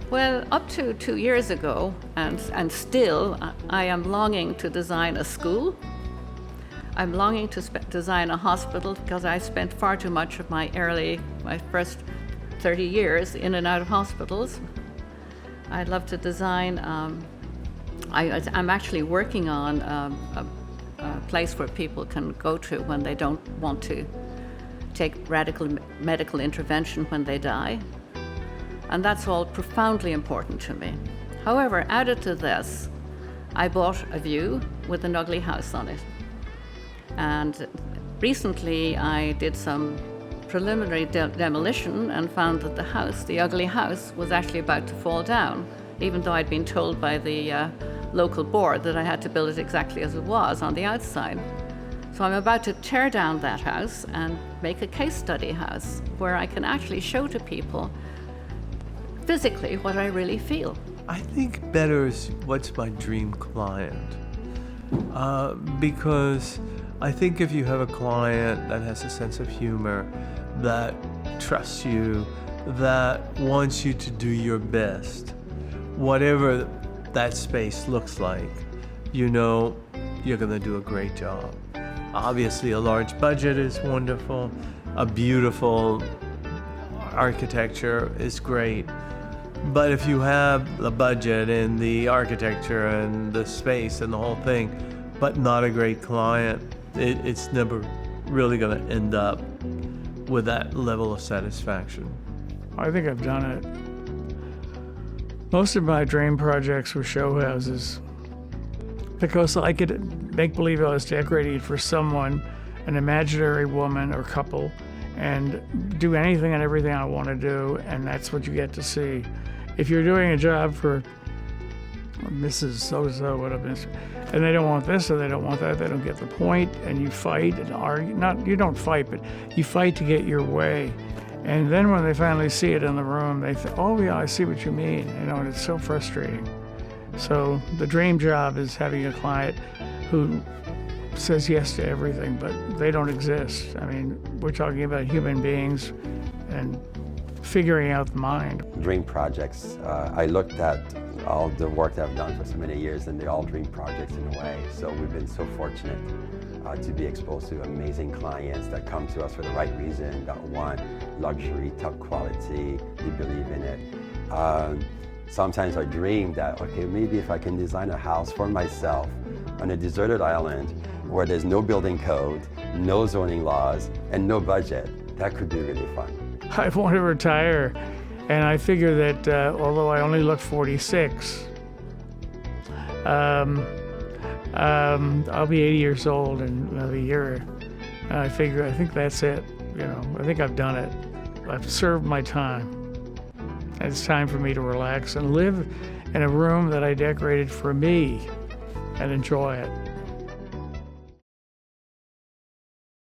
Well, up to 2 years ago, and still, I am longing to design a school. I'm longing to design a hospital because I spent far too much of my first 30 years in and out of hospitals. I'd love to design, I'm actually working on a place where people can go to when they don't want to take radical medical intervention when they die. And that's all profoundly important to me. However, added to this, I bought a view with an ugly house on it. And recently I did some preliminary demolition and found that the ugly house, was actually about to fall down, even though I'd been told by the local board that I had to build it exactly as it was on the outside. So I'm about to tear down that house and make a case study house where I can actually show to people physically what I really feel. I think better is what's my dream client. Because I think if you have a client that has a sense of humor, that trusts you, that wants you to do your best, whatever that space looks like, you know you're gonna do a great job. Obviously, a large budget is wonderful. A beautiful architecture is great. But if you have the budget and the architecture and the space and the whole thing, but not a great client, it's never really going to end up with that level of satisfaction. I think I've done it. Most of my dream projects were show houses because I could make believe I was decorating it for someone, an imaginary woman or couple, and do anything and everything I want to do, and that's what you get to see. If you're doing a job for Mrs. So-so, whatever, and they don't want this or they don't want that, they don't get the point, and you fight and argue. You don't fight, but you fight to get your way. And then when they finally see it in the room, they think, oh yeah, I see what you mean, and it's so frustrating. So the dream job is having a client who says yes to everything, but they don't exist. I mean, we're talking about human beings and figuring out the mind. Dream projects, I looked at all the work that I've done for so many years, and they're all dream projects in a way. So we've been so fortunate to be exposed to amazing clients that come to us for the right reason, that want luxury, top quality, they believe in it. Sometimes I dream that, okay, maybe if I can design a house for myself on a deserted island where there's no building code, no zoning laws, and no budget, that could be really fun. I want to retire, and I figure that although I only look 46, I'll be 80 years old in another year. I think that's it. I think I've done it. I've served my time. It's time for me to relax and live in a room that I decorated for me and enjoy it.